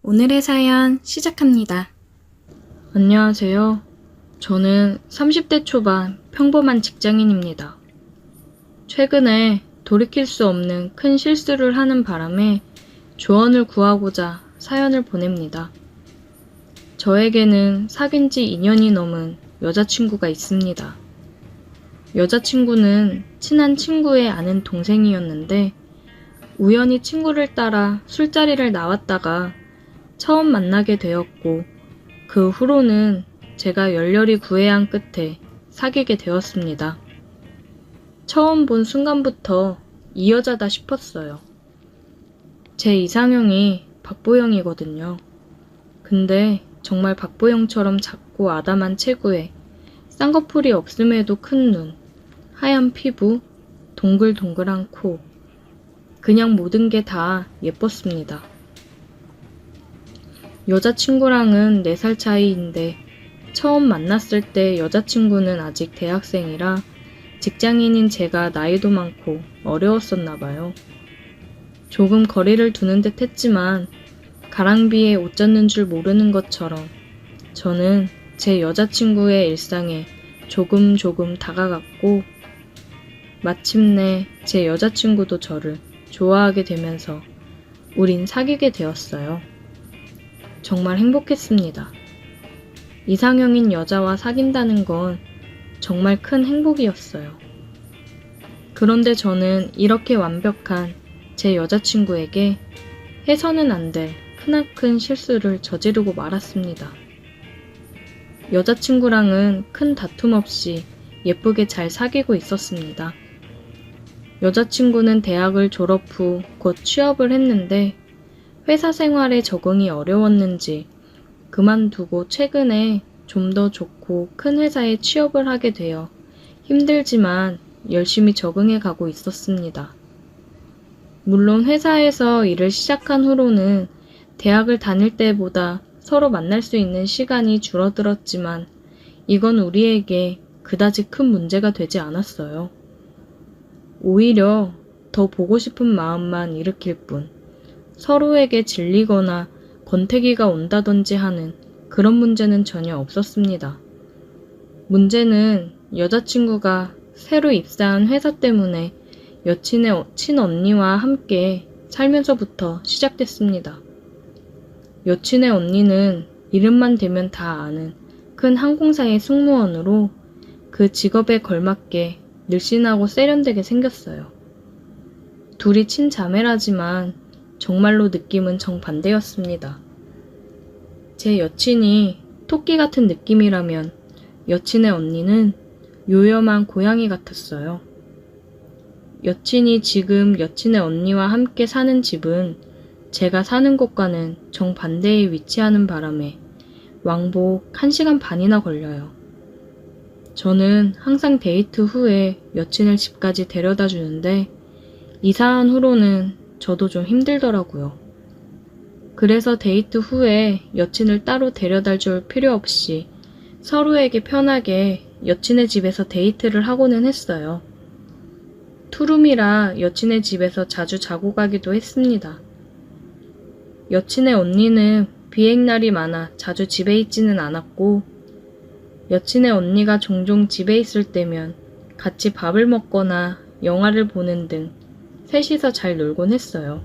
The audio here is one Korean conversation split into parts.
오늘의 사연 시작합니다. 안녕하세요. 저는 30대 초반 평범한 직장인입니다. 최근에 돌이킬 수 없는 큰 실수를 하는 바람에 조언을 구하고자 사연을 보냅니다. 저에게는 사귄 지 2년이 넘은 여자친구가 있습니다. 여자친구는 친한 친구의 아는 동생이었는데 우연히 친구를 따라 술자리를 나왔다가 처음 만나게 되었고 그 후로는 제가 열렬히 구애한 끝에 사귀게 되었습니다. 처음 본 순간부터 이 여자다 싶었어요. 제 이상형이 박보영이거든요. 근데 정말 박보영처럼 작고 아담한 체구에 쌍꺼풀이 없음에도 큰 눈, 하얀 피부, 동글동글한 코, 그냥 모든 게 다 예뻤습니다. 여자친구랑은 4살 차이인데 처음 만났을 때 여자친구는 아직 대학생이라 직장인인 제가 나이도 많고 어려웠었나 봐요. 조금 거리를 두는 듯 했지만 가랑비에 옷 젖는 줄 모르는 것처럼 저는 제 여자친구의 일상에 조금 다가갔고 마침내 제 여자친구도 저를 좋아하게 되면서 우린 사귀게 되었어요. 정말 행복했습니다. 이상형인 여자와 사귄다는 건 정말 큰 행복이었어요. 그런데 저는 이렇게 완벽한 제 여자친구에게 해서는 안 될 크나큰 실수를 저지르고 말았습니다. 여자친구랑은 큰 다툼 없이 예쁘게 잘 사귀고 있었습니다. 여자친구는 대학을 졸업 후 곧 취업을 했는데 회사 생활에 적응이 어려웠는지 그만두고 최근에 좀 더 좋고 큰 회사에 취업을 하게 되어 힘들지만 열심히 적응해 가고 있었습니다. 물론 회사에서 일을 시작한 후로는 대학을 다닐 때보다 서로 만날 수 있는 시간이 줄어들었지만 이건 우리에게 그다지 큰 문제가 되지 않았어요. 오히려 더 보고 싶은 마음만 일으킬 뿐 서로에게 질리거나 권태기가 온다든지 하는 그런 문제는 전혀 없었습니다. 문제는 여자친구가 새로 입사한 회사 때문에 여친의 친언니와 함께 살면서부터 시작됐습니다. 여친의 언니는 이름만 대면 다 아는 큰 항공사의 승무원으로 그 직업에 걸맞게 늘씬하고 세련되게 생겼어요. 둘이 친자매라지만 정말로 느낌은 정반대였습니다. 제 여친이 토끼 같은 느낌이라면 여친의 언니는 요염한 고양이 같았어요. 여친이 지금 여친의 언니와 함께 사는 집은 제가 사는 곳과는 정반대에 위치하는 바람에 왕복 1시간 반이나 걸려요. 저는 항상 데이트 후에 여친을 집까지 데려다 주는데 이사한 후로는 저도 좀 힘들더라고요. 그래서 데이트 후에 여친을 따로 데려다 줄 필요 없이 서로에게 편하게 여친의 집에서 데이트를 하고는 했어요. 투룸이라 여친의 집에서 자주 자고 가기도 했습니다. 여친의 언니는 비행날이 많아 자주 집에 있지는 않았고 여친의 언니가 종종 집에 있을 때면 같이 밥을 먹거나 영화를 보는 등 셋이서 잘 놀곤 했어요.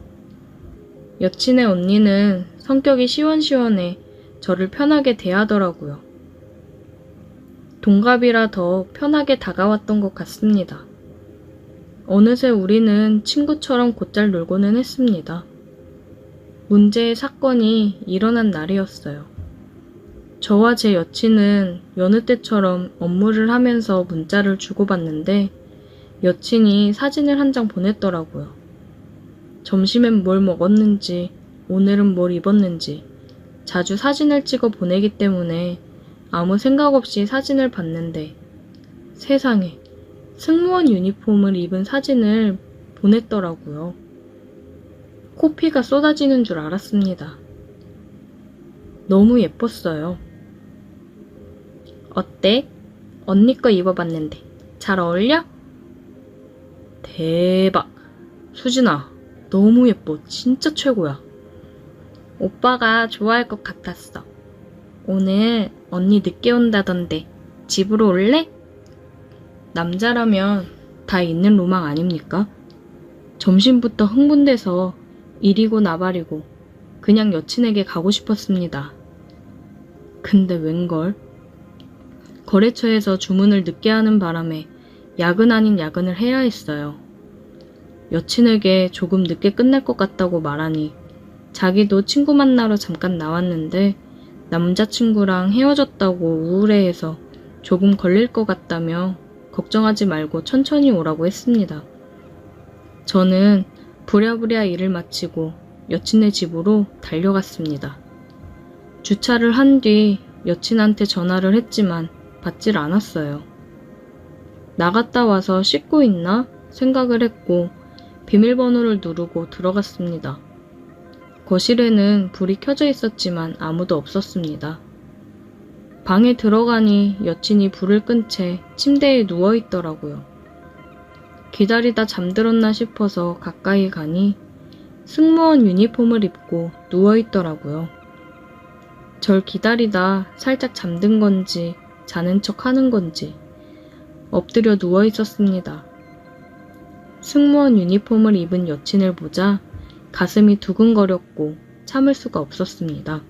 여친의 언니는 성격이 시원시원해 저를 편하게 대하더라고요. 동갑이라 더 편하게 다가왔던 것 같습니다. 어느새 우리는 친구처럼 곧잘 놀고는 했습니다. 문제의 사건이 일어난 날이었어요. 저와 제 여친은 여느 때처럼 업무를 하면서 문자를 주고받는데 여친이 사진을 한 장 보냈더라고요. 점심엔 뭘 먹었는지, 오늘은 뭘 입었는지 자주 사진을 찍어 보내기 때문에 아무 생각 없이 사진을 봤는데 세상에 승무원 유니폼을 입은 사진을 보냈더라고요. 코피가 쏟아지는 줄 알았습니다. 너무 예뻤어요. 어때? 언니 거 입어봤는데 잘 어울려? 대박! 수진아, 너무 예뻐. 진짜 최고야. 오빠가 좋아할 것 같았어. 오늘 언니 늦게 온다던데 집으로 올래? 남자라면 다 있는 로망 아닙니까? 점심부터 흥분돼서 이리고 나발이고 그냥 여친에게 가고 싶었습니다. 근데 웬걸? 거래처에서 주문을 늦게 하는 바람에 야근 아닌 야근을 해야 했어요. 여친에게 조금 늦게 끝날 것 같다고 말하니 자기도 친구 만나러 잠깐 나왔는데 남자친구랑 헤어졌다고 우울해해서 조금 걸릴 것 같다며 걱정하지 말고 천천히 오라고 했습니다. 저는 부랴부랴 일을 마치고 여친의 집으로 달려갔습니다. 주차를 한 뒤 여친한테 전화를 했지만 받질 않았어요. 나갔다 와서 씻고 있나 생각을 했고 비밀번호를 누르고 들어갔습니다. 거실에는 불이 켜져 있었지만 아무도 없었습니다. 방에 들어가니 여친이 불을 끈 채 침대에 누워 있더라고요. 기다리다 잠들었나 싶어서 가까이 가니 승무원 유니폼을 입고 누워 있더라고요. 절 기다리다 살짝 잠든 건지 자는 척 하는 건지 엎드려 누워 있었습니다. 승무원 유니폼을 입은 여친을 보자 가슴이 두근거렸고 참을 수가 없었습니다.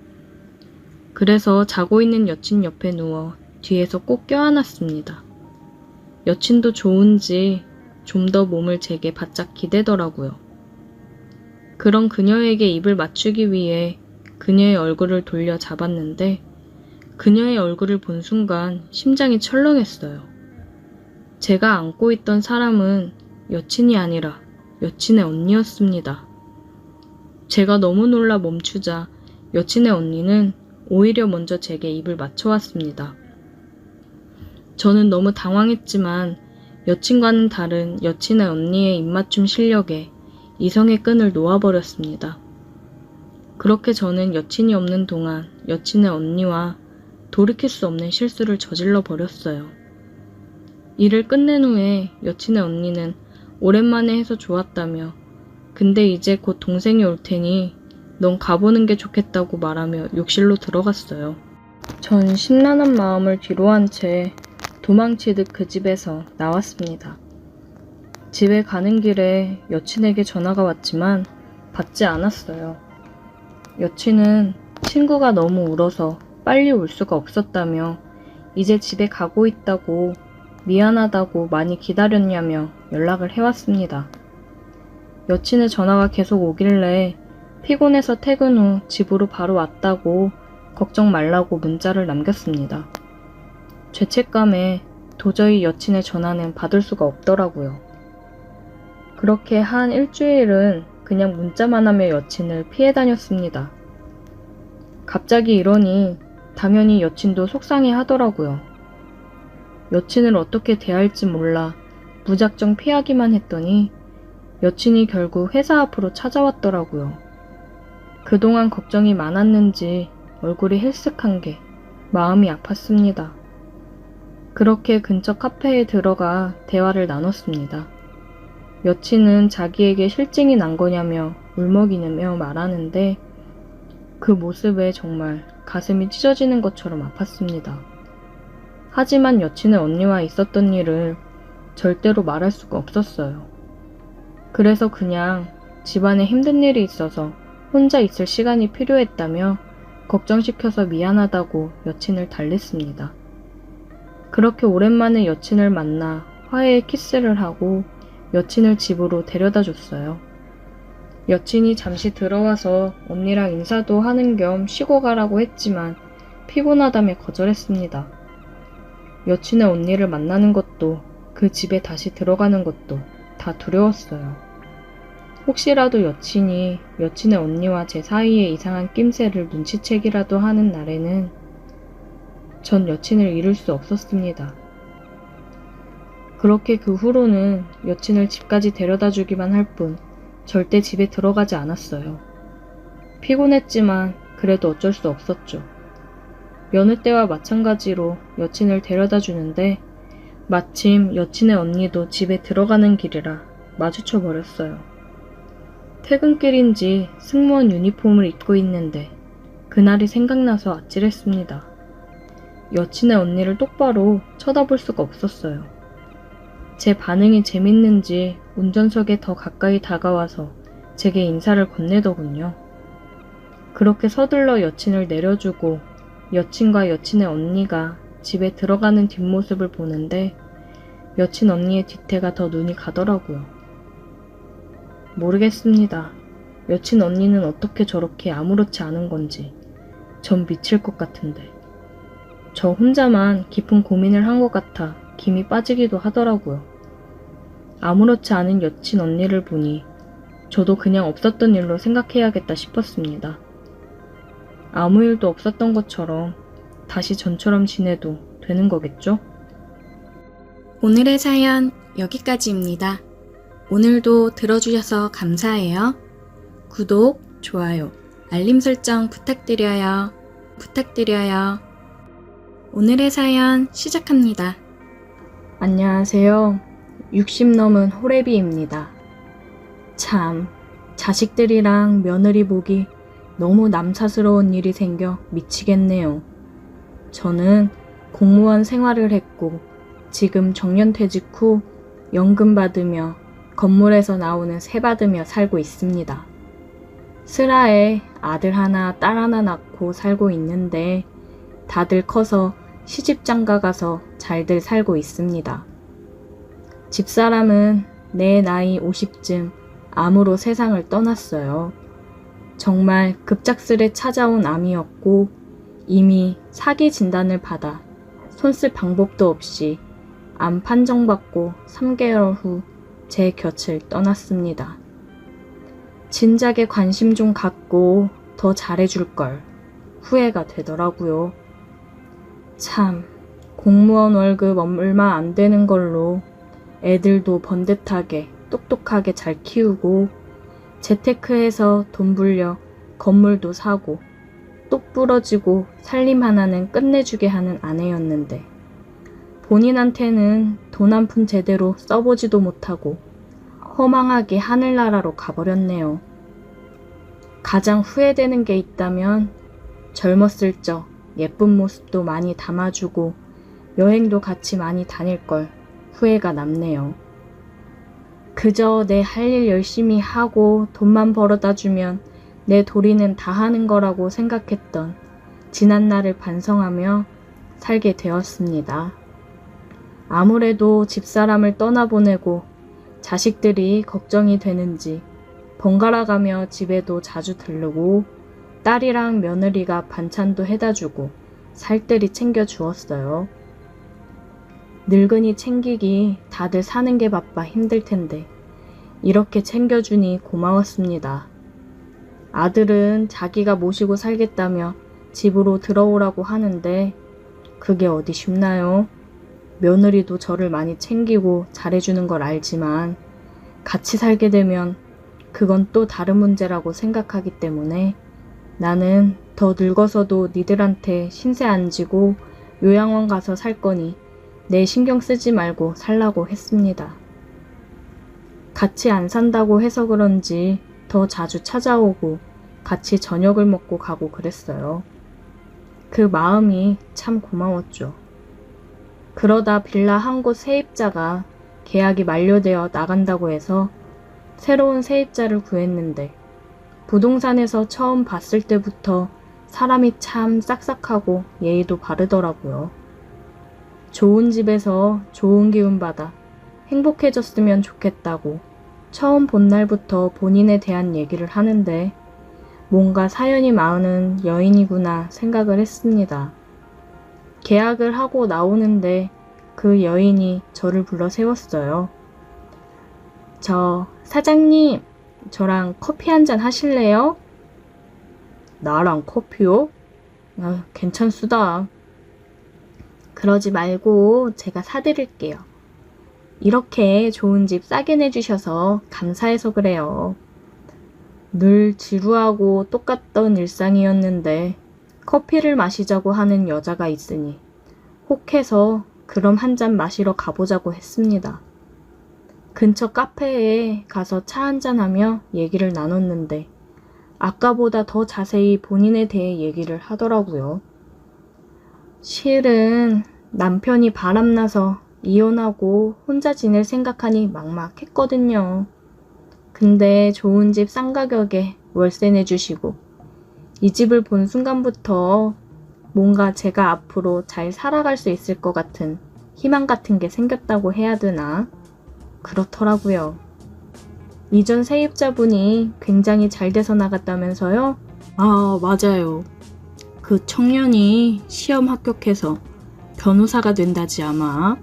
그래서 자고 있는 여친 옆에 누워 뒤에서 꼭 껴안았습니다. 여친도 좋은지 좀 더 몸을 제게 바짝 기대더라고요. 그런 그녀에게 입을 맞추기 위해 그녀의 얼굴을 돌려 잡았는데 그녀의 얼굴을 본 순간 심장이 철렁했어요. 제가 안고 있던 사람은 여친이 아니라 여친의 언니였습니다. 제가 너무 놀라 멈추자 여친의 언니는 오히려 먼저 제게 입을 맞춰왔습니다. 저는 너무 당황했지만 여친과는 다른 여친의 언니의 입맞춤 실력에 이성의 끈을 놓아버렸습니다. 그렇게 저는 여친이 없는 동안 여친의 언니와 돌이킬 수 없는 실수를 저질러 버렸어요. 일을 끝낸 후에 여친의 언니는 오랜만에 해서 좋았다며 근데 이제 곧 동생이 올 테니 넌 가보는 게 좋겠다고 말하며 욕실로 들어갔어요. 전 심란한 마음을 뒤로한 채 도망치듯 그 집에서 나왔습니다. 집에 가는 길에 여친에게 전화가 왔지만 받지 않았어요. 여친은 친구가 너무 울어서 빨리 올 수가 없었다며 이제 집에 가고 있다고 미안하다고 많이 기다렸냐며 연락을 해왔습니다. 여친의 전화가 계속 오길래 피곤해서 퇴근 후 집으로 바로 왔다고 걱정 말라고 문자를 남겼습니다. 죄책감에 도저히 여친의 전화는 받을 수가 없더라고요. 그렇게 한 일주일은 그냥 문자만 하며 여친을 피해 다녔습니다. 갑자기 이러니 당연히 여친도 속상해 하더라고요. 여친을 어떻게 대할지 몰라 무작정 피하기만 했더니 여친이 결국 회사 앞으로 찾아왔더라고요. 그동안 걱정이 많았는지 얼굴이 헬쓱한 게 마음이 아팠습니다. 그렇게 근처 카페에 들어가 대화를 나눴습니다. 여친은 자기에게 실증이 난 거냐며 울먹이며 말하는데 그 모습에 정말 가슴이 찢어지는 것처럼 아팠습니다. 하지만 여친의 언니와 있었던 일을 절대로 말할 수가 없었어요. 그래서 그냥 집안에 힘든 일이 있어서 혼자 있을 시간이 필요했다며 걱정시켜서 미안하다고 여친을 달랬습니다. 그렇게 오랜만에 여친을 만나 화해의 키스를 하고 여친을 집으로 데려다 줬어요. 여친이 잠시 들어와서 언니랑 인사도 하는 겸 쉬고 가라고 했지만 피곤하다며 거절했습니다. 여친의 언니를 만나는 것도 그 집에 다시 들어가는 것도 다 두려웠어요. 혹시라도 여친이 여친의 언니와 제 사이에 이상한 낌새를 눈치채기라도 하는 날에는 전 여친을 잃을 수 없었습니다. 그렇게 그 후로는 여친을 집까지 데려다 주기만 할 뿐 절대 집에 들어가지 않았어요. 피곤했지만 그래도 어쩔 수 없었죠. 여느 때와 마찬가지로 여친을 데려다 주는데 마침 여친의 언니도 집에 들어가는 길이라 마주쳐 버렸어요. 퇴근길인지 승무원 유니폼을 입고 있는데 그날이 생각나서 아찔했습니다. 여친의 언니를 똑바로 쳐다볼 수가 없었어요. 제 반응이 재밌는지 운전석에 더 가까이 다가와서 제게 인사를 건네더군요. 그렇게 서둘러 여친을 내려주고 여친과 여친의 언니가 집에 들어가는 뒷모습을 보는데 여친 언니의 뒤태가 더 눈이 가더라고요. 모르겠습니다. 여친 언니는 어떻게 저렇게 아무렇지 않은 건지 전 미칠 것 같은데. 저 혼자만 깊은 고민을 한 것 같아 김이 빠지기도 하더라고요. 아무렇지 않은 여친 언니를 보니 저도 그냥 없었던 일로 생각해야겠다 싶었습니다. 아무 일도 없었던 것처럼 다시 전처럼 지내도 되는 거겠죠? 오늘의 사연 여기까지입니다. 오늘도 들어주셔서 감사해요. 구독, 좋아요, 알림 설정 부탁드려요. 오늘의 사연 시작합니다. 안녕하세요. 60 넘은 호래비입니다. 참, 자식들이랑 며느리 보기 너무 남사스러운 일이 생겨 미치겠네요. 저는 공무원 생활을 했고 지금 정년퇴직 후 연금 받으며 건물에서 나오는 세 받으며 살고 있습니다. 슬하에 아들 하나, 딸 하나 낳고 살고 있는데 다들 커서 시집장가 가서 잘들 살고 있습니다. 집사람은 내 나이 50쯤 암으로 세상을 떠났어요. 정말 급작스레 찾아온 암이었고 이미 사기 진단을 받아 손쓸 방법도 없이 암 판정받고 3개월 후 제 곁을 떠났습니다. 진작에 관심 좀 갖고 더 잘해줄 걸 후회가 되더라고요. 참, 공무원 월급 얼마 안 되는 걸로 애들도 번듯하게 똑똑하게 잘 키우고 재테크해서 돈 불려 건물도 사고 똑 부러지고 살림 하나는 끝내주게 하는 아내였는데 본인한테는 돈 한 푼 제대로 써보지도 못하고 허망하게 하늘나라로 가버렸네요. 가장 후회되는 게 있다면 젊었을 적 예쁜 모습도 많이 담아주고 여행도 같이 많이 다닐 걸 후회가 남네요. 그저 내 할 일 열심히 하고 돈만 벌어다 주면 내 도리는 다 하는 거라고 생각했던 지난 날을 반성하며 살게 되었습니다. 아무래도 집사람을 떠나보내고 자식들이 걱정이 되는지 번갈아가며 집에도 자주 들르고 딸이랑 며느리가 반찬도 해다주고 살뜰히 챙겨주었어요. 늙은이 챙기기 다들 사는 게 바빠 힘들 텐데 이렇게 챙겨주니 고마웠습니다. 아들은 자기가 모시고 살겠다며 집으로 들어오라고 하는데 그게 어디 쉽나요? 며느리도 저를 많이 챙기고 잘해주는 걸 알지만 같이 살게 되면 그건 또 다른 문제라고 생각하기 때문에 나는 더 늙어서도 니들한테 신세 안 지고 요양원 가서 살 거니 내 신경 쓰지 말고 살라고 했습니다. 같이 안 산다고 해서 그런지 더 자주 찾아오고 같이 저녁을 먹고 가고 그랬어요. 그 마음이 참 고마웠죠. 그러다 빌라 한 곳 세입자가 계약이 만료되어 나간다고 해서 새로운 세입자를 구했는데 부동산에서 처음 봤을 때부터 사람이 참 싹싹하고 예의도 바르더라고요. 좋은 집에서 좋은 기운 받아 행복해졌으면 좋겠다고 처음 본 날부터 본인에 대한 얘기를 하는데 뭔가 사연이 많은 여인이구나 생각을 했습니다. 계약을 하고 나오는데 그 여인이 저를 불러 세웠어요. 저 사장님, 저랑 커피 한잔 하실래요? 나랑 커피요? 괜찮수다. 그러지 말고 제가 사드릴게요. 이렇게 좋은 집 싸게 내주셔서 감사해서 그래요. 늘 지루하고 똑같던 일상이었는데 커피를 마시자고 하는 여자가 있으니 혹해서 그럼 한 잔 마시러 가보자고 했습니다. 근처 카페에 가서 차 한잔하며 얘기를 나눴는데 아까보다 더 자세히 본인에 대해 얘기를 하더라고요. 실은 남편이 바람나서 이혼하고 혼자 지낼 생각하니 막막했거든요. 근데 좋은 집 싼 가격에 월세 내주시고 이 집을 본 순간부터 뭔가 제가 앞으로 잘 살아갈 수 있을 것 같은 희망 같은 게 생겼다고 해야 되나? 그렇더라고요. 이전 세입자분이 굉장히 잘 돼서 나갔다면서요? 아, 맞아요. 그 청년이 시험 합격해서 변호사가 된다지 아마.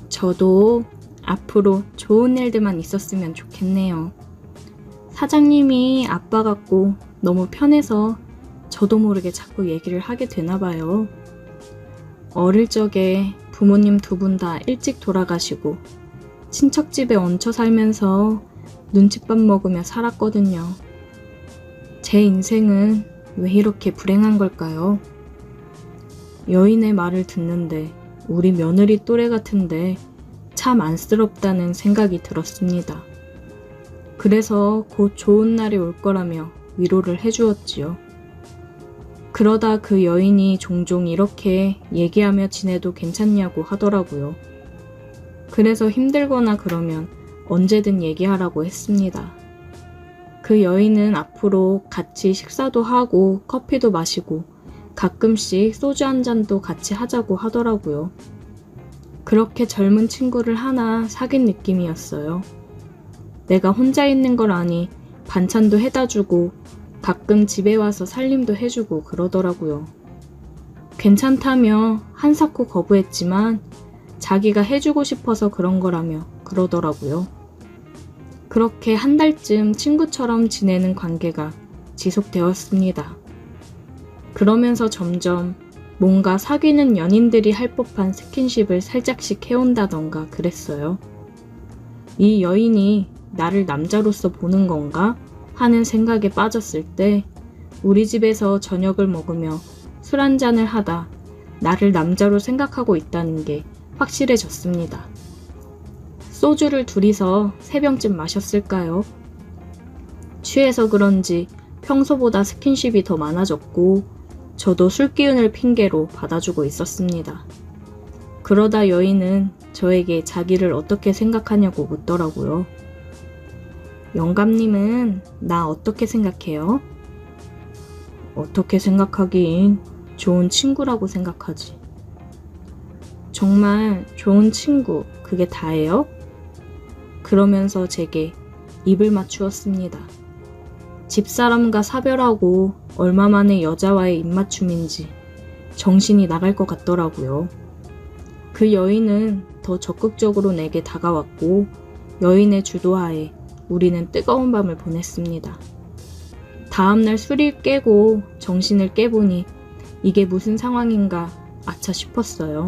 저도 앞으로 좋은 일들만 있었으면 좋겠네요. 사장님이 아빠 같고 너무 편해서 저도 모르게 자꾸 얘기를 하게 되나 봐요. 어릴 적에 부모님 두 분 다 일찍 돌아가시고 친척 집에 얹혀 살면서 눈칫밥 먹으며 살았거든요. 제 인생은 왜 이렇게 불행한 걸까요? 여인의 말을 듣는데 우리 며느리 또래 같은데 참 안쓰럽다는 생각이 들었습니다. 그래서 곧 좋은 날이 올 거라며 위로를 해주었지요. 그러다 그 여인이 종종 이렇게 얘기하며 지내도 괜찮냐고 하더라고요. 그래서 힘들거나 그러면 언제든 얘기하라고 했습니다. 그 여인은 앞으로 같이 식사도 하고 커피도 마시고 가끔씩 소주 한 잔도 같이 하자고 하더라고요. 그렇게 젊은 친구를 하나 사귄 느낌이었어요. 내가 혼자 있는 걸 아니 반찬도 해다 주고 가끔 집에 와서 살림도 해주고 그러더라고요. 괜찮다며 한사코 거부했지만 자기가 해주고 싶어서 그런 거라며 그러더라고요. 그렇게 한 달쯤 친구처럼 지내는 관계가 지속되었습니다. 그러면서 점점 뭔가 사귀는 연인들이 할 법한 스킨십을 살짝씩 해온다던가 그랬어요. 이 여인이 나를 남자로서 보는 건가 하는 생각에 빠졌을 때 우리 집에서 저녁을 먹으며 술 한잔을 하다 나를 남자로 생각하고 있다는 게 확실해졌습니다. 소주를 둘이서 3병쯤 마셨을까요? 취해서 그런지 평소보다 스킨십이 더 많아졌고 저도 술 기운을 핑계로 받아주고 있었습니다. 그러다 여인은 저에게 자기를 어떻게 생각하냐고 묻더라고요. 영감님은 나 어떻게 생각해요? 어떻게 생각하긴 좋은 친구라고 생각하지. 정말 좋은 친구, 그게 다예요? 그러면서 제게 입을 맞추었습니다. 집사람과 사별하고 얼마 만에 여자와의 입맞춤인지 정신이 나갈 것 같더라고요. 그 여인은 더 적극적으로 내게 다가왔고 여인의 주도하에 우리는 뜨거운 밤을 보냈습니다. 다음날 술이 깨고 정신을 깨보니 이게 무슨 상황인가 아차 싶었어요.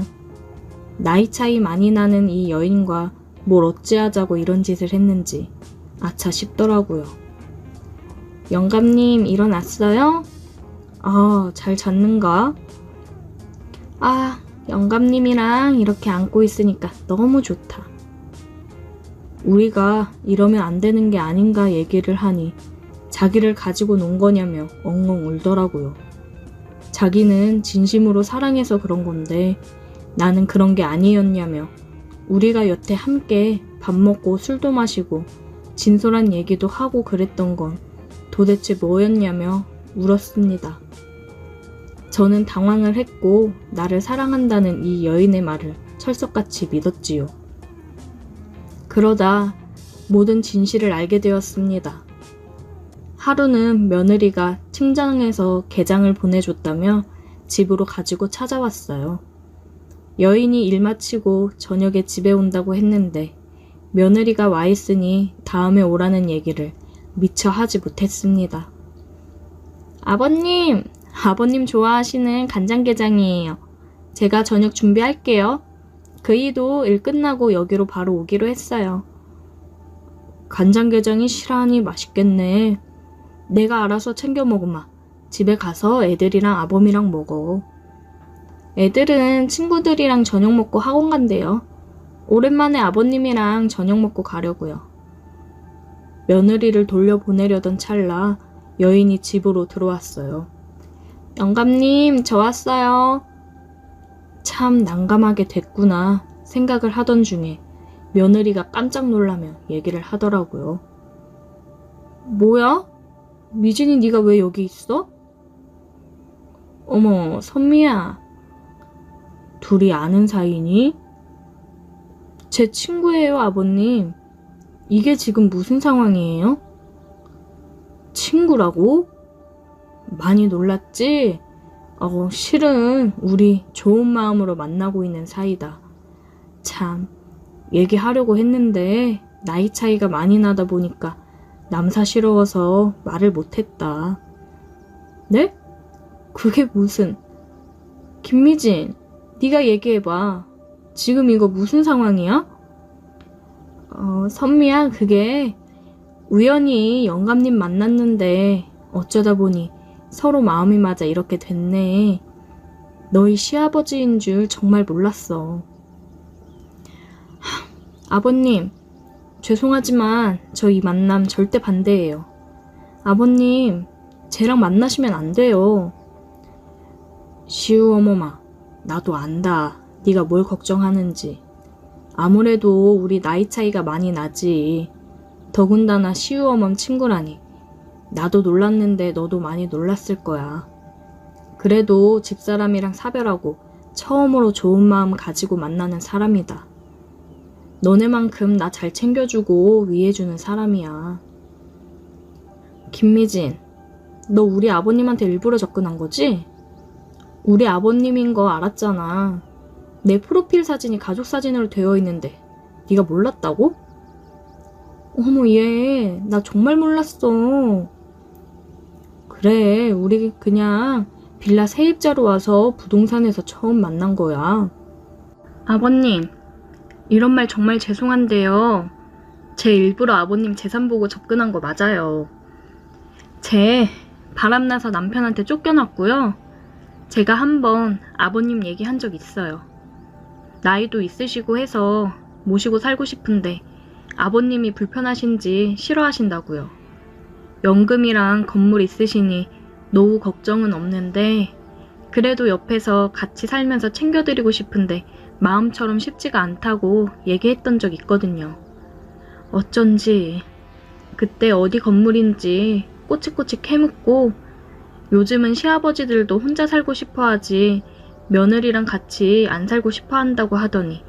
나이 차이 많이 나는 이 여인과 뭘 어찌하자고 이런 짓을 했는지 아차 싶더라고요. 영감님 일어났어요? 아, 잘 잤는가? 아, 영감님이랑 이렇게 안고 있으니까 너무 좋다. 우리가 이러면 안 되는 게 아닌가 얘기를 하니 자기를 가지고 논 거냐며 엉엉 울더라고요. 자기는 진심으로 사랑해서 그런 건데 나는 그런 게 아니었냐며 우리가 여태 함께 밥 먹고 술도 마시고 진솔한 얘기도 하고 그랬던 건 도대체 뭐였냐며 울었습니다. 저는 당황을 했고 나를 사랑한다는 이 여인의 말을 철석같이 믿었지요. 그러다 모든 진실을 알게 되었습니다. 하루는 며느리가 친정에서 게장을 보내줬다며 집으로 가지고 찾아왔어요. 여인이 일 마치고 저녁에 집에 온다고 했는데 며느리가 와 있으니 다음에 오라는 얘기를 미처 하지 못했습니다. 아버님 좋아하시는 간장게장이에요. 제가 저녁 준비할게요. 그이도 일 끝나고 여기로 바로 오기로 했어요. 간장게장이 실하니 맛있겠네. 내가 알아서 챙겨 먹으마. 집에 가서 애들이랑 아범이랑 먹어. 애들은 친구들이랑 저녁 먹고 학원 간대요. 오랜만에 아버님이랑 저녁 먹고 가려고요. 며느리를 돌려보내려던 찰나 여인이 집으로 들어왔어요. 영감님, 저 왔어요. 참 난감하게 됐구나 생각을 하던 중에 며느리가 깜짝 놀라며 얘기를 하더라고요. 뭐야? 미진이 네가 왜 여기 있어? 어머, 선미야. 둘이 아는 사이니? 제 친구예요, 아버님. 이게 지금 무슨 상황이에요? 친구라고? 많이 놀랐지? 실은 우리 좋은 마음으로 만나고 있는 사이다. 참, 얘기하려고 했는데 나이 차이가 많이 나다 보니까 남사스러워서 말을 못했다. 네? 그게 무슨... 김미진, 네가 얘기해봐. 지금 이거 무슨 상황이야? 선미야, 그게 우연히 영감님 만났는데 어쩌다 보니 서로 마음이 맞아 이렇게 됐네. 너희 시아버지인 줄 정말 몰랐어. 아버님, 죄송하지만 저 이 만남 절대 반대예요. 아버님, 쟤랑 만나시면 안 돼요. 시우어머마, 나도 안다. 네가 뭘 걱정하는지. 아무래도 우리 나이 차이가 많이 나지. 더군다나 시우어멈 친구라니. 나도 놀랐는데 너도 많이 놀랐을 거야. 그래도 집사람이랑 사별하고 처음으로 좋은 마음 가지고 만나는 사람이다. 너네만큼 나 잘 챙겨주고 위해주는 사람이야. 김미진, 너 우리 아버님한테 일부러 접근한 거지? 우리 아버님인 거 알았잖아. 내 프로필 사진이 가족 사진으로 되어 있는데 네가 몰랐다고? 어머, 얘, 나 정말 몰랐어. 그래, 우리 그냥 빌라 세입자로 와서 부동산에서 처음 만난 거야. 아버님, 이런 말 정말 죄송한데요. 제 일부러 아버님 재산 보고 접근한 거 맞아요. 제 바람나서 남편한테 쫓겨났고요. 제가 한번 아버님 얘기한 적 있어요. 나이도 있으시고 해서 모시고 살고 싶은데 아버님이 불편하신지 싫어하신다고요. 연금이랑 건물 있으시니 노후 걱정은 없는데 그래도 옆에서 같이 살면서 챙겨드리고 싶은데 마음처럼 쉽지가 않다고 얘기했던 적 있거든요. 어쩐지 그때 어디 건물인지 꼬치꼬치 캐묻고 요즘은 시아버지들도 혼자 살고 싶어 하지 며느리랑 같이 안 살고 싶어 한다고 하더니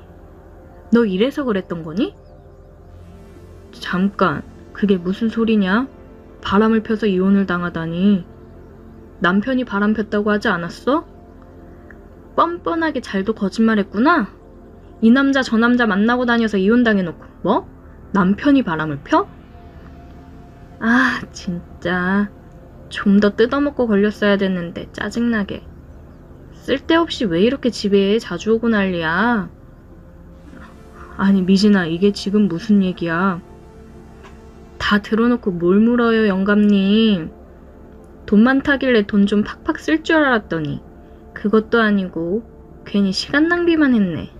너 이래서 그랬던 거니? 잠깐, 그게 무슨 소리냐? 바람을 펴서 이혼을 당하다니. 남편이 바람 폈다고 하지 않았어? 뻔뻔하게 잘도 거짓말했구나? 이 남자 저 남자 만나고 다녀서 이혼당해놓고 뭐? 남편이 바람을 펴? 아, 진짜 좀 더 뜯어먹고 걸렸어야 됐는데 짜증나게. 쓸데없이 왜 이렇게 집에 자주 오고 난리야? 아니 미진아, 이게 지금 무슨 얘기야? 다 들어놓고 뭘 물어요, 영감님. 돈 많다길래 돈 좀 팍팍 쓸 줄 알았더니 그것도 아니고 괜히 시간 낭비만 했네.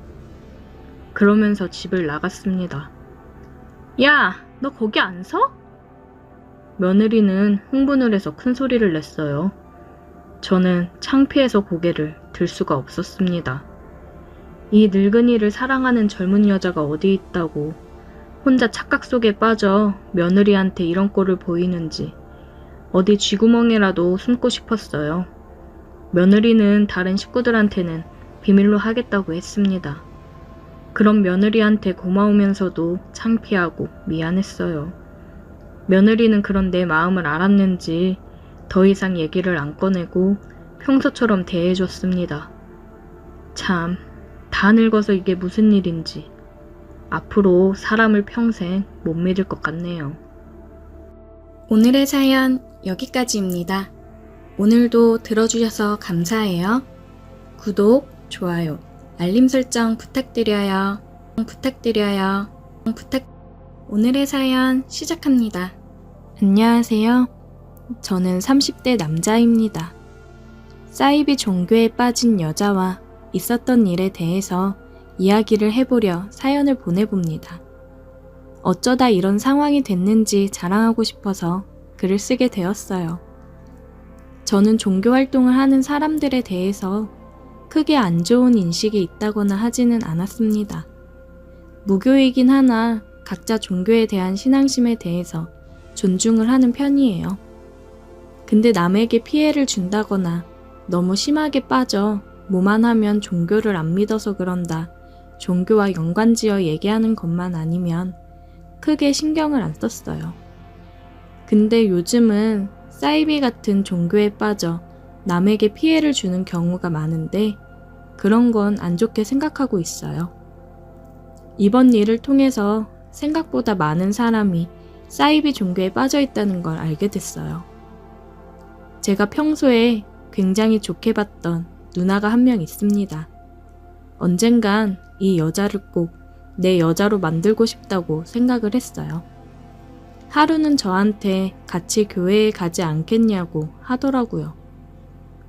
그러면서 집을 나갔습니다. 야, 너 거기 안 서? 며느리는 흥분을 해서 큰 소리를 냈어요. 저는 창피해서 고개를 들 수가 없었습니다. 이 늙은이를 사랑하는 젊은 여자가 어디 있다고 혼자 착각 속에 빠져 며느리한테 이런 꼴을 보이는지 어디 쥐구멍에라도 숨고 싶었어요. 며느리는 다른 식구들한테는 비밀로 하겠다고 했습니다. 그런 며느리한테 고마우면서도 창피하고 미안했어요. 며느리는 그런 내 마음을 알았는지 더 이상 얘기를 안 꺼내고 평소처럼 대해줬습니다. 참, 다 늙어서 이게 무슨 일인지 앞으로 사람을 평생 못 믿을 것 같네요. 오늘의 사연 여기까지입니다. 오늘도 들어주셔서 감사해요. 구독, 좋아요, 알림 설정 부탁드려요. 오늘의 사연 시작합니다. 안녕하세요. 저는 30대 남자입니다. 사이비 종교에 빠진 여자와 있었던 일에 대해서 이야기를 해보려 사연을 보내봅니다. 어쩌다 이런 상황이 됐는지 자랑하고 싶어서 글을 쓰게 되었어요. 저는 종교 활동을 하는 사람들에 대해서 크게 안 좋은 인식이 있다거나 하지는 않았습니다. 무교이긴 하나 각자 종교에 대한 신앙심에 대해서 존중을 하는 편이에요. 근데 남에게 피해를 준다거나 너무 심하게 빠져 뭐만 하면 종교를 안 믿어서 그런다, 종교와 연관지어 얘기하는 것만 아니면 크게 신경을 안 썼어요. 근데 요즘은 사이비 같은 종교에 빠져 남에게 피해를 주는 경우가 많은데 그런 건 안 좋게 생각하고 있어요. 이번 일을 통해서 생각보다 많은 사람이 사이비 종교에 빠져 있다는 걸 알게 됐어요. 제가 평소에 굉장히 좋게 봤던 누나가 한 명 있습니다. 언젠간 이 여자를 꼭 내 여자로 만들고 싶다고 생각을 했어요. 하루는 저한테 같이 교회에 가지 않겠냐고 하더라고요.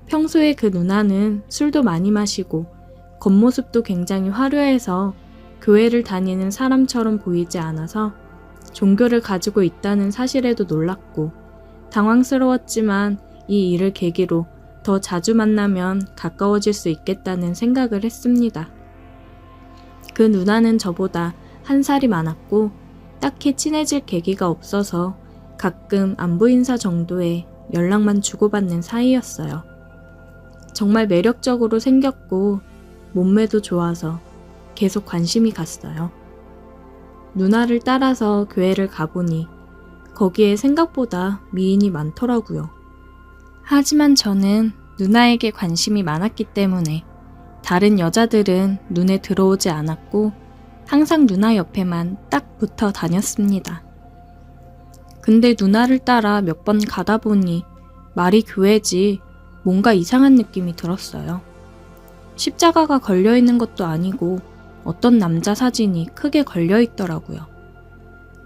평소에 그 누나는 술도 많이 마시고 겉모습도 굉장히 화려해서 교회를 다니는 사람처럼 보이지 않아서 종교를 가지고 있다는 사실에도 놀랐고 당황스러웠지만 이 일을 계기로 더 자주 만나면 가까워질 수 있겠다는 생각을 했습니다. 그 누나는 저보다 한 살이 많았고 딱히 친해질 계기가 없어서 가끔 안부 인사 정도의 연락만 주고받는 사이였어요. 정말 매력적으로 생겼고 몸매도 좋아서 계속 관심이 갔어요. 누나를 따라서 교회를 가보니 거기에 생각보다 미인이 많더라고요. 하지만 저는 누나에게 관심이 많았기 때문에 다른 여자들은 눈에 들어오지 않았고 항상 누나 옆에만 딱 붙어 다녔습니다. 근데 누나를 따라 몇 번 가다 보니 말이 교회지 뭔가 이상한 느낌이 들었어요. 십자가가 걸려있는 것도 아니고 어떤 남자 사진이 크게 걸려있더라고요.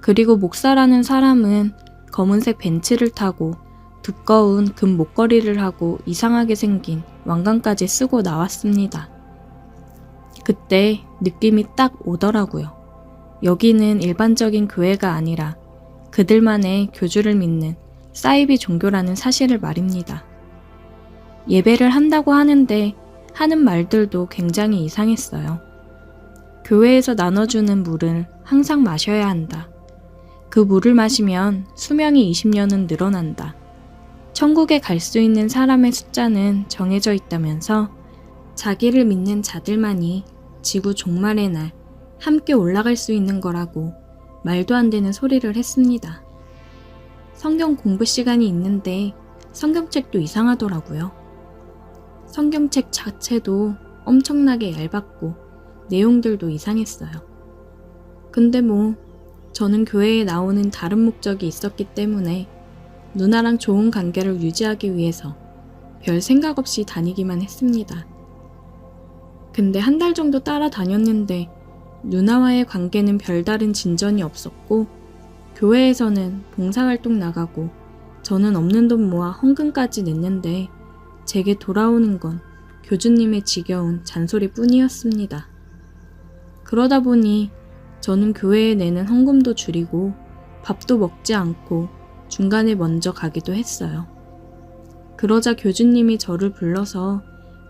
그리고 목사라는 사람은 검은색 벤츠를 타고 두꺼운 금 목걸이를 하고 이상하게 생긴 왕관까지 쓰고 나왔습니다. 그때 느낌이 딱 오더라고요. 여기는 일반적인 교회가 아니라 그들만의 교주를 믿는 사이비 종교라는 사실을 말입니다. 예배를 한다고 하는데 하는 말들도 굉장히 이상했어요. 교회에서 나눠주는 물을 항상 마셔야 한다. 그 물을 마시면 수명이 20년은 늘어난다. 천국에 갈 수 있는 사람의 숫자는 정해져 있다면서 자기를 믿는 자들만이 지구 종말의 날 함께 올라갈 수 있는 거라고 말도 안 되는 소리를 했습니다. 성경 공부 시간이 있는데 성경책도 이상하더라고요. 성경책 자체도 엄청나게 얇았고 내용들도 이상했어요. 근데 저는 교회에 나오는 다른 목적이 있었기 때문에 누나랑 좋은 관계를 유지하기 위해서 별 생각 없이 다니기만 했습니다. 근데 한 달 정도 따라다녔는데 누나와의 관계는 별다른 진전이 없었고 교회에서는 봉사활동 나가고 저는 없는 돈 모아 헌금까지 냈는데 제게 돌아오는 건 교주님의 지겨운 잔소리뿐이었습니다. 그러다 보니 저는 교회에 내는 헌금도 줄이고 밥도 먹지 않고 중간에 먼저 가기도 했어요. 그러자 교주님이 저를 불러서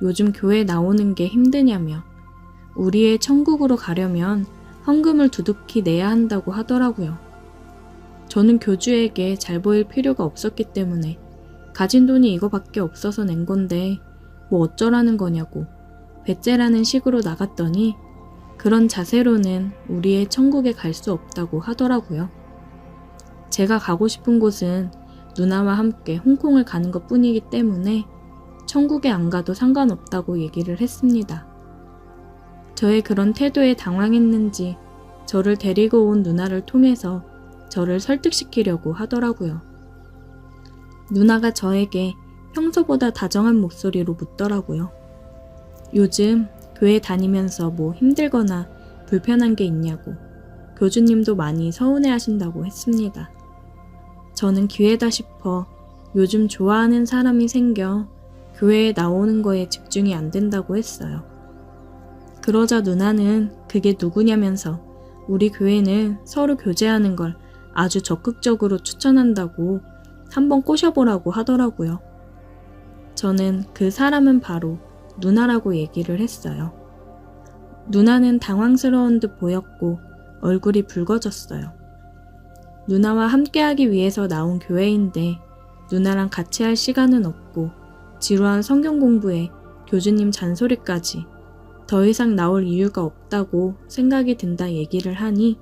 요즘 교회 나오는 게 힘드냐며 우리의 천국으로 가려면 헌금을 두둑히 내야 한다고 하더라고요. 저는 교주에게 잘 보일 필요가 없었기 때문에 가진 돈이 이거밖에 없어서 낸 건데 어쩌라는 거냐고 배째라는 식으로 나갔더니 그런 자세로는 우리의 천국에 갈 수 없다고 하더라고요. 제가 가고 싶은 곳은 누나와 함께 홍콩을 가는 것 뿐이기 때문에 천국에 안 가도 상관없다고 얘기를 했습니다. 저의 그런 태도에 당황했는지 저를 데리고 온 누나를 통해서 저를 설득시키려고 하더라고요. 누나가 저에게 평소보다 다정한 목소리로 묻더라고요. 요즘 교회 다니면서 힘들거나 불편한 게 있냐고 교주님도 많이 서운해 하신다고 했습니다. 저는 기회다 싶어 요즘 좋아하는 사람이 생겨 교회에 나오는 거에 집중이 안 된다고 했어요. 그러자 누나는 그게 누구냐면서 우리 교회는 서로 교제하는 걸 아주 적극적으로 추천한다고 한번 꼬셔보라고 하더라고요. 저는 그 사람은 바로 누나라고 얘기를 했어요. 누나는 당황스러운 듯 보였고 얼굴이 붉어졌어요. 누나와 함께하기 위해서 나온 교회인데 누나랑 같이 할 시간은 없고 지루한 성경 공부에 교주님 잔소리까지 더 이상 나올 이유가 없다고 생각이 든다 얘기를 하니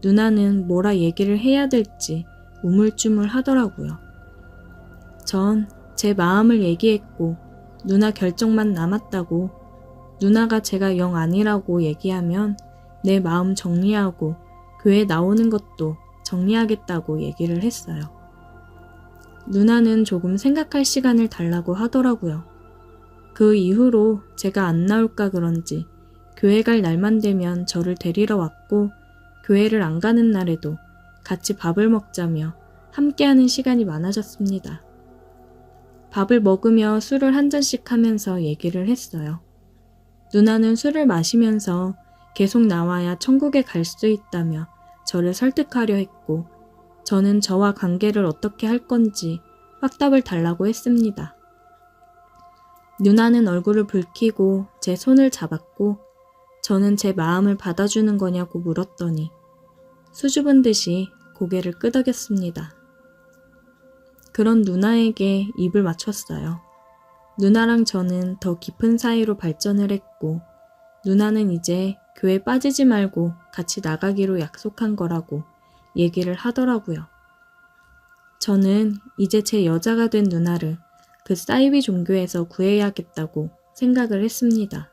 누나는 뭐라 얘기를 해야 될지 우물쭈물 하더라고요. 전 제 마음을 얘기했고 누나 결정만 남았다고 누나가 제가 영 아니라고 얘기하면 내 마음 정리하고 교회 나오는 것도 정리하겠다고 얘기를 했어요. 누나는 조금 생각할 시간을 달라고 하더라고요. 그 이후로 제가 안 나올까 그런지 교회 갈 날만 되면 저를 데리러 왔고 교회를 안 가는 날에도 같이 밥을 먹자며 함께하는 시간이 많아졌습니다. 밥을 먹으며 술을 한 잔씩 하면서 얘기를 했어요. 누나는 술을 마시면서 계속 나와야 천국에 갈 수 있다며 저를 설득하려 했고 저는 저와 관계를 어떻게 할 건지 확답을 달라고 했습니다. 누나는 얼굴을 붉히고 제 손을 잡았고 저는 제 마음을 받아주는 거냐고 물었더니 수줍은 듯이 고개를 끄덕였습니다. 그런 누나에게 입을 맞췄어요. 누나랑 저는 더 깊은 사이로 발전을 했고 누나는 이제 교회 빠지지 말고 같이 나가기로 약속한 거라고 얘기를 하더라고요. 저는 이제 제 여자가 된 누나를 그 사이비 종교에서 구해야겠다고 생각을 했습니다.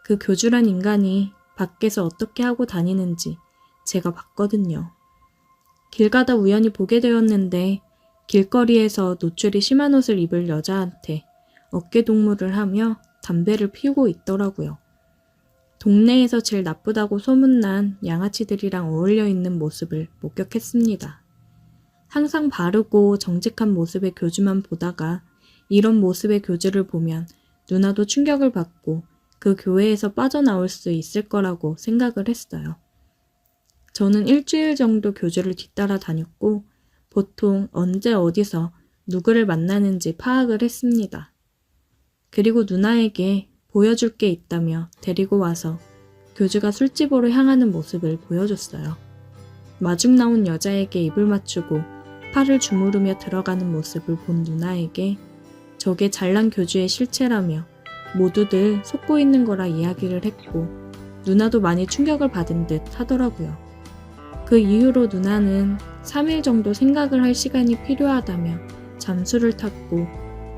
그 교주란 인간이 밖에서 어떻게 하고 다니는지 제가 봤거든요. 길 가다 우연히 보게 되었는데 길거리에서 노출이 심한 옷을 입을 여자한테 어깨동무를 하며 담배를 피우고 있더라고요. 동네에서 제일 나쁘다고 소문난 양아치들이랑 어울려 있는 모습을 목격했습니다. 항상 바르고 정직한 모습의 교주만 보다가 이런 모습의 교주를 보면 누나도 충격을 받고 그 교회에서 빠져나올 수 있을 거라고 생각을 했어요. 저는 일주일 정도 교주를 뒤따라 다녔고 보통 언제 어디서 누구를 만나는지 파악을 했습니다. 그리고 누나에게 보여줄 게 있다며 데리고 와서 교주가 술집으로 향하는 모습을 보여줬어요. 마중 나온 여자에게 입을 맞추고 팔을 주무르며 들어가는 모습을 본 누나에게 저게 잘난 교주의 실체라며 모두들 속고 있는 거라 이야기를 했고 누나도 많이 충격을 받은 듯 하더라고요. 그 이후로 누나는 3일 정도 생각을 할 시간이 필요하다며 잠수를 탔고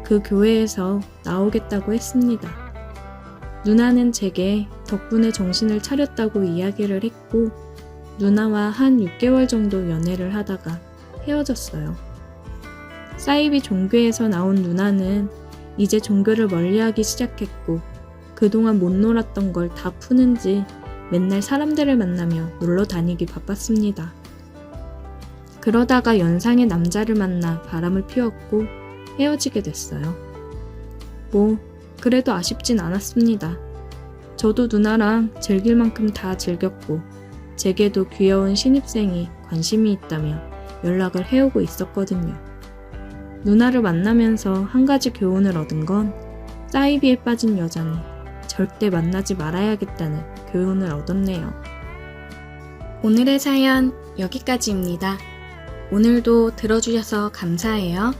그 교회에서 나오겠다고 했습니다. 누나는 제게 덕분에 정신을 차렸다고 이야기를 했고 누나와 한 6개월 정도 연애를 하다가 헤어졌어요. 사이비 종교에서 나온 누나는 이제 종교를 멀리하기 시작했고 그동안 못 놀았던 걸 다 푸는지 맨날 사람들을 만나며 놀러 다니기 바빴습니다. 그러다가 연상의 남자를 만나 바람을 피웠고 헤어지게 됐어요. 그래도 아쉽진 않았습니다. 저도 누나랑 즐길 만큼 다 즐겼고 제게도 귀여운 신입생이 관심이 있다며 연락을 해오고 있었거든요. 누나를 만나면서 한 가지 교훈을 얻은 건 사이비에 빠진 여자는 절대 만나지 말아야겠다는 교훈을 얻었네요. 오늘의 사연 여기까지입니다. 오늘도 들어주셔서 감사해요.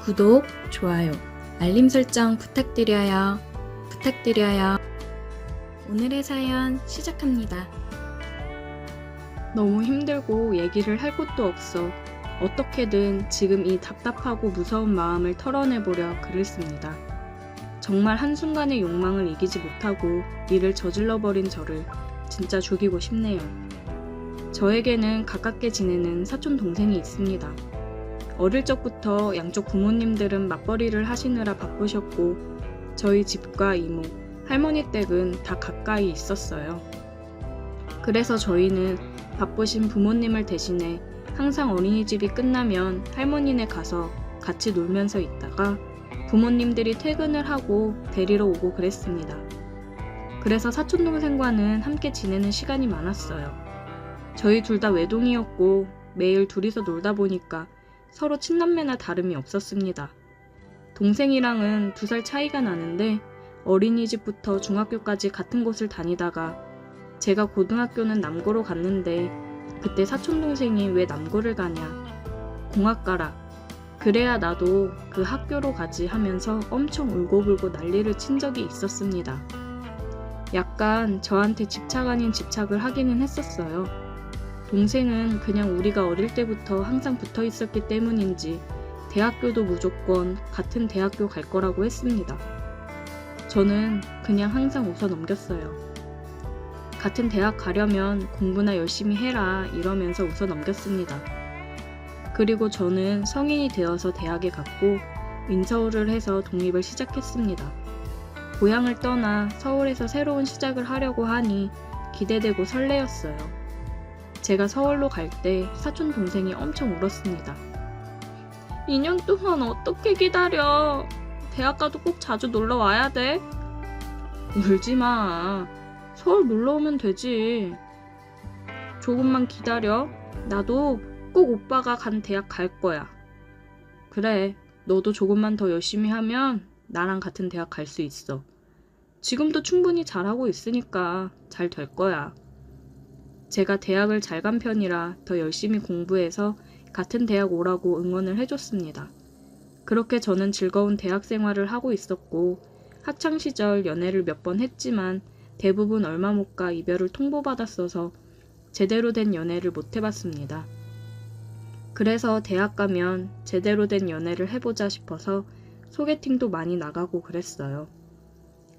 구독, 좋아요, 알림 설정 부탁드려요. 오늘의 사연 시작합니다. 너무 힘들고 얘기를 할 곳도 없어 어떻게든 지금 이 답답하고 무서운 마음을 털어내보려 글을 씁니다. 정말 한순간의 욕망을 이기지 못하고 일을 저질러버린 저를 진짜 죽이고 싶네요. 저에게는 가깝게 지내는 사촌 동생이 있습니다. 어릴 적부터 양쪽 부모님들은 맞벌이를 하시느라 바쁘셨고 저희 집과 이모, 할머니 댁은 다 가까이 있었어요. 그래서 저희는 바쁘신 부모님을 대신해 항상 어린이집이 끝나면 할머니네 가서 같이 놀면서 있다가 부모님들이 퇴근을 하고 데리러 오고 그랬습니다. 그래서 사촌동생과는 함께 지내는 시간이 많았어요. 저희 둘 다 외동이었고 매일 둘이서 놀다 보니까 서로 친남매나 다름이 없었습니다. 동생이랑은 2살 차이가 나는데 어린이집부터 중학교까지 같은 곳을 다니다가 제가 고등학교는 남고로 갔는데 그때 사촌동생이 왜 남고를 가냐, 공학 가라, 그래야 나도 그 학교로 가지 하면서 엄청 울고불고 난리를 친 적이 있었습니다. 약간 저한테 집착 아닌 집착을 하기는 했었어요. 동생은 그냥 우리가 어릴 때부터 항상 붙어 있었기 때문인지 대학교도 무조건 같은 대학교 갈 거라고 했습니다. 저는 그냥 항상 웃어 넘겼어요. 같은 대학 가려면 공부나 열심히 해라 이러면서 웃어 넘겼습니다. 그리고 저는 성인이 되어서 대학에 갔고 인서울을 해서 독립을 시작했습니다. 고향을 떠나 서울에서 새로운 시작을 하려고 하니 기대되고 설레었어요. 제가 서울로 갈 때 사촌 동생이 엄청 울었습니다. 2년 동안 어떻게 기다려? 대학 가도 꼭 자주 놀러 와야 돼? 울지 마. 서울 놀러 오면 되지. 조금만 기다려. 나도 꼭 오빠가 간 대학 갈 거야. 그래, 너도 조금만 더 열심히 하면 나랑 같은 대학 갈 수 있어. 지금도 충분히 잘하고 있으니까 잘 될 거야. 제가 대학을 잘 간 편이라 더 열심히 공부해서 같은 대학 오라고 응원을 해줬습니다. 그렇게 저는 즐거운 대학 생활을 하고 있었고 학창시절 연애를 몇 번 했지만 대부분 얼마 못 가 이별을 통보받았어서 제대로 된 연애를 못 해봤습니다. 그래서 대학 가면 제대로 된 연애를 해보자 싶어서 소개팅도 많이 나가고 그랬어요.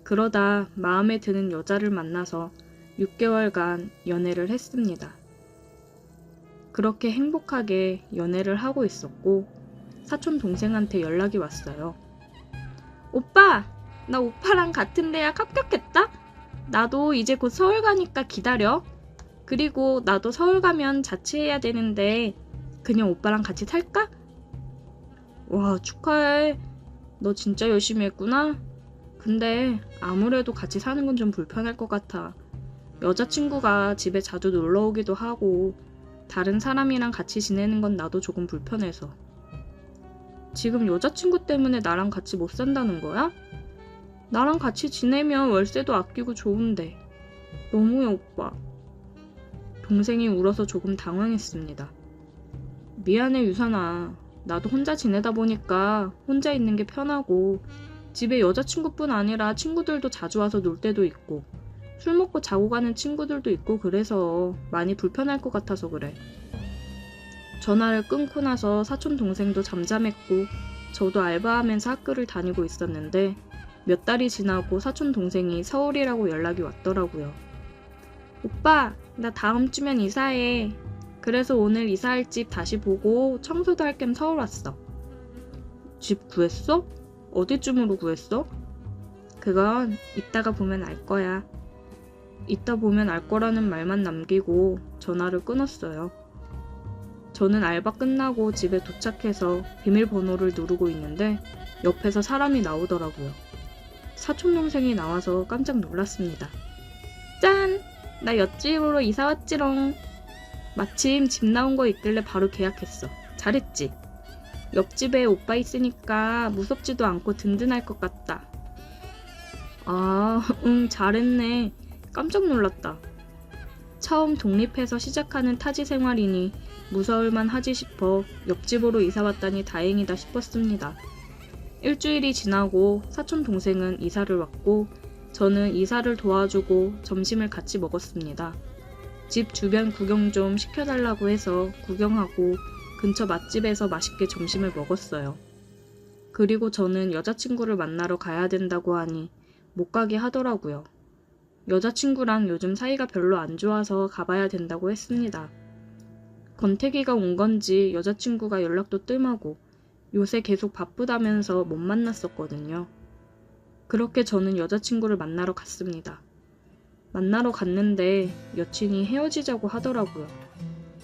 그러다 마음에 드는 여자를 만나서 6개월간 연애를 했습니다. 그렇게 행복하게 연애를 하고 있었고 사촌 동생한테 연락이 왔어요. 오빠! 나 오빠랑 같은 대학 합격했다? 나도 이제 곧 서울 가니까 기다려. 그리고 나도 서울 가면 자취해야 되는데 그냥 오빠랑 같이 살까? 와, 축하해. 너 진짜 열심히 했구나. 근데 아무래도 같이 사는 건 좀 불편할 것 같아. 여자친구가 집에 자주 놀러 오기도 하고 다른 사람이랑 같이 지내는 건 나도 조금 불편해서. 지금 여자친구 때문에 나랑 같이 못 산다는 거야? 나랑 같이 지내면 월세도 아끼고 좋은데. 너무해, 오빠. 동생이 울어서 조금 당황했습니다. 미안해, 유산아. 나도 혼자 지내다 보니까 혼자 있는 게 편하고 집에 여자친구뿐 아니라 친구들도 자주 와서 놀 때도 있고 술 먹고 자고 가는 친구들도 있고 그래서 많이 불편할 것 같아서 그래. 전화를 끊고 나서 사촌 동생도 잠잠했고 저도 알바하면서 학교를 다니고 있었는데 몇 달이 지나고 사촌 동생이 서울이라고 연락이 왔더라고요. 오빠, 나 다음 주면 이사해. 그래서 오늘 이사할 집 다시 보고 청소도 할 겸 서울 왔어. 집 구했어? 어디쯤으로 구했어? 그건 이따가 보면 알 거야. 이따 보면 알 거라는 말만 남기고 전화를 끊었어요. 저는 알바 끝나고 집에 도착해서 비밀번호를 누르고 있는데 옆에서 사람이 나오더라고요. 사촌동생이 나와서 깜짝 놀랐습니다. 짠! 나 옆집으로 이사 왔지롱. 마침 집 나온 거 있길래 바로 계약했어. 잘했지? 옆집에 오빠 있으니까 무섭지도 않고 든든할 것 같다. 아, 응, 잘했네. 깜짝 놀랐다. 처음 독립해서 시작하는 타지 생활이니 무서울만 하지 싶어 옆집으로 이사 왔다니 다행이다 싶었습니다. 일주일이 지나고 사촌 동생은 이사를 왔고 저는 이사를 도와주고 점심을 같이 먹었습니다. 집 주변 구경 좀 시켜달라고 해서 구경하고 근처 맛집에서 맛있게 점심을 먹었어요. 그리고 저는 여자친구를 만나러 가야 된다고 하니 못 가게 하더라고요. 여자친구랑 요즘 사이가 별로 안 좋아서 가봐야 된다고 했습니다. 권태기가 온 건지 여자친구가 연락도 뜸하고 요새 계속 바쁘다면서 못 만났었거든요. 그렇게 저는 여자친구를 만나러 갔습니다. 만나러 갔는데 여친이 헤어지자고 하더라고요.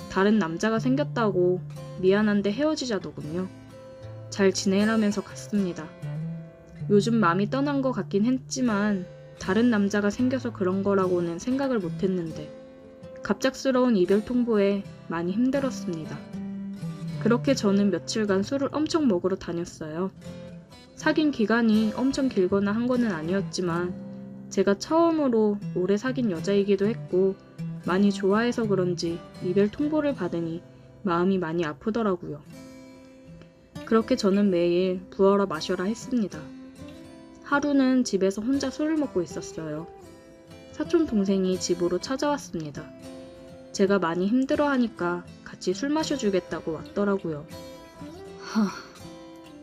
다른 남자가 생겼다고 미안한데 헤어지자더군요. 잘 지내라면서 갔습니다. 요즘 마음이 떠난 것 같긴 했지만 다른 남자가 생겨서 그런 거라고는 생각을 못했는데 갑작스러운 이별 통보에 많이 힘들었습니다. 그렇게 저는 며칠간 술을 엄청 먹으러 다녔어요. 사귄 기간이 엄청 길거나 한 거는 아니었지만 제가 처음으로 오래 사귄 여자이기도 했고 많이 좋아해서 그런지 이별 통보를 받으니 마음이 많이 아프더라고요. 그렇게 저는 매일 부어라 마셔라 했습니다. 하루는 집에서 혼자 술을 먹고 있었어요. 사촌 동생이 집으로 찾아왔습니다. 제가 많이 힘들어하니까 같이 술 마셔주겠다고 왔더라고요.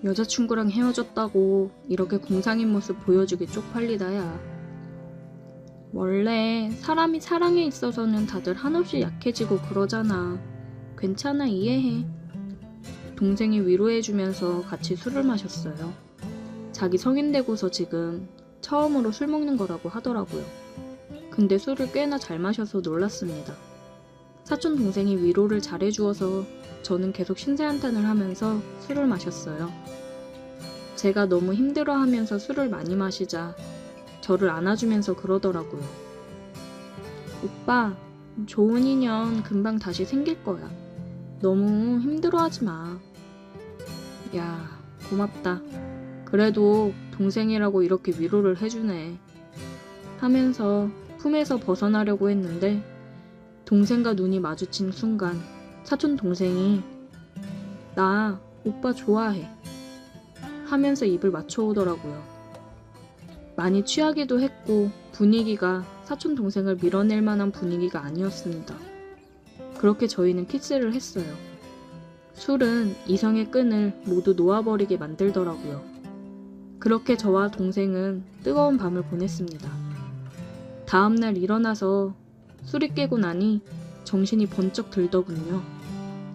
여자친구랑 헤어졌다고 이렇게 공상인 모습 보여주기 쪽팔리다야. 원래 사람이 사랑에 있어서는 다들 한없이 약해지고 그러잖아. 괜찮아, 이해해. 동생이 위로해주면서 같이 술을 마셨어요. 자기 성인 되고서 지금 처음으로 술 먹는 거라고 하더라고요. 근데 술을 꽤나 잘 마셔서 놀랐습니다. 사촌 동생이 위로를 잘해주어서 저는 계속 신세한탄을 하면서 술을 마셨어요. 제가 너무 힘들어하면서 술을 많이 마시자 저를 안아주면서 그러더라고요. 오빠, 좋은 인연 금방 다시 생길 거야. 너무 힘들어하지 마. 야, 고맙다. 그래도 동생이라고 이렇게 위로를 해주네. 하면서 품에서 벗어나려고 했는데 동생과 눈이 마주친 순간 사촌 동생이 나 오빠 좋아해 하면서 입을 맞춰오더라고요. 많이 취하기도 했고 분위기가 사촌 동생을 밀어낼 만한 분위기가 아니었습니다. 그렇게 저희는 키스를 했어요. 술은 이성의 끈을 모두 놓아버리게 만들더라고요. 그렇게 저와 동생은 뜨거운 밤을 보냈습니다. 다음날 일어나서 술이 깨고 나니 정신이 번쩍 들더군요.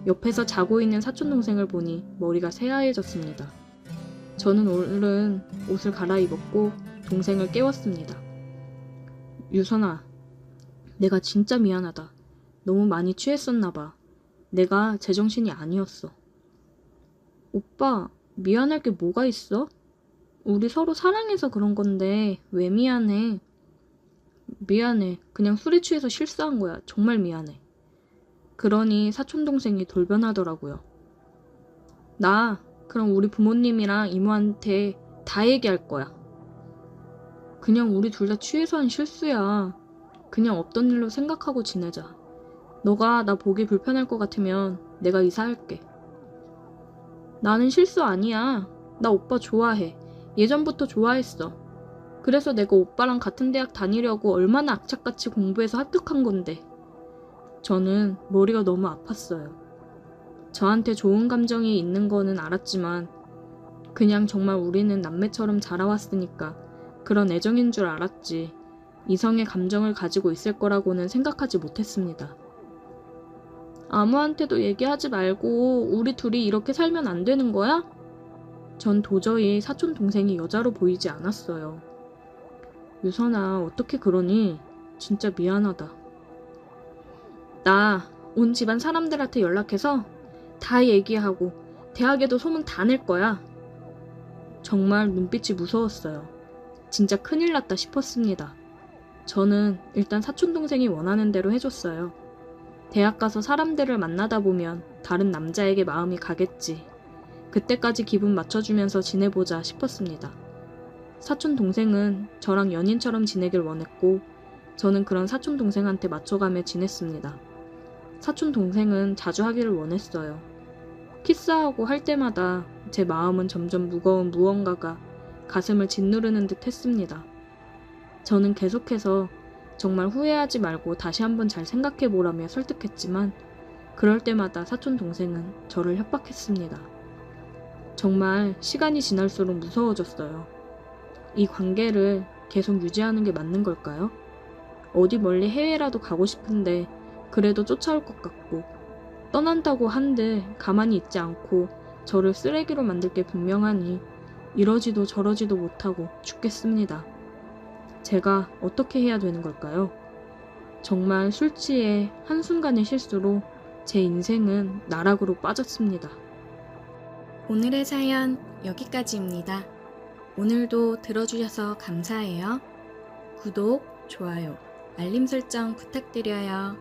옆에서 자고 있는 사촌동생을 보니 머리가 새하얘졌습니다. 저는 얼른 옷을 갈아입었고 동생을 깨웠습니다. 유선아, 내가 진짜 미안하다. 너무 많이 취했었나봐. 내가 제정신이 아니었어. 오빠, 미안할 게 뭐가 있어? 우리 서로 사랑해서 그런 건데 왜 미안해? 미안해. 그냥 술에 취해서 실수한 거야. 정말 미안해. 그러니 사촌동생이 돌변하더라고요. 나 그럼 우리 부모님이랑 이모한테 다 얘기할 거야. 그냥 우리 둘 다 취해서 한 실수야. 그냥 없던 일로 생각하고 지내자. 너가 나 보기 불편할 것 같으면 내가 이사할게. 나는 실수 아니야. 나 오빠 좋아해. 예전부터 좋아했어. 그래서 내가 오빠랑 같은 대학 다니려고 얼마나 악착같이 공부해서 합격한 건데. 저는 머리가 너무 아팠어요. 저한테 좋은 감정이 있는 거는 알았지만 그냥 정말 우리는 남매처럼 자라왔으니까 그런 애정인 줄 알았지 이성의 감정을 가지고 있을 거라고는 생각하지 못했습니다. 아무한테도 얘기하지 말고 우리 둘이 이렇게 살면 안 되는 거야? 전 도저히 사촌 동생이 여자로 보이지 않았어요. 유선아, 어떻게 그러니? 진짜 미안하다. 나 온 집안 사람들한테 연락해서 다 얘기하고 대학에도 소문 다 낼 거야. 정말 눈빛이 무서웠어요. 진짜 큰일 났다 싶었습니다. 저는 일단 사촌동생이 원하는 대로 해줬어요. 대학 가서 사람들을 만나다 보면 다른 남자에게 마음이 가겠지. 그때까지 기분 맞춰주면서 지내보자 싶었습니다. 사촌동생은 저랑 연인처럼 지내길 원했고 저는 그런 사촌동생한테 맞춰가며 지냈습니다. 사촌동생은 자주 하기를 원했어요. 키스하고 할 때마다 제 마음은 점점 무거운 무언가가 가슴을 짓누르는 듯 했습니다. 저는 계속해서 정말 후회하지 말고 다시 한번 잘 생각해보라며 설득했지만 그럴 때마다 사촌동생은 저를 협박했습니다. 정말 시간이 지날수록 무서워졌어요. 이 관계를 계속 유지하는 게 맞는 걸까요? 어디 멀리 해외라도 가고 싶은데 그래도 쫓아올 것 같고 떠난다고 한들 가만히 있지 않고 저를 쓰레기로 만들 게 분명하니 이러지도 저러지도 못하고 죽겠습니다. 제가 어떻게 해야 되는 걸까요? 정말 술 취해 한순간의 실수로 제 인생은 나락으로 빠졌습니다. 오늘의 사연 여기까지입니다. 오늘도 들어주셔서 감사해요. 구독, 좋아요, 알림 설정 부탁드려요.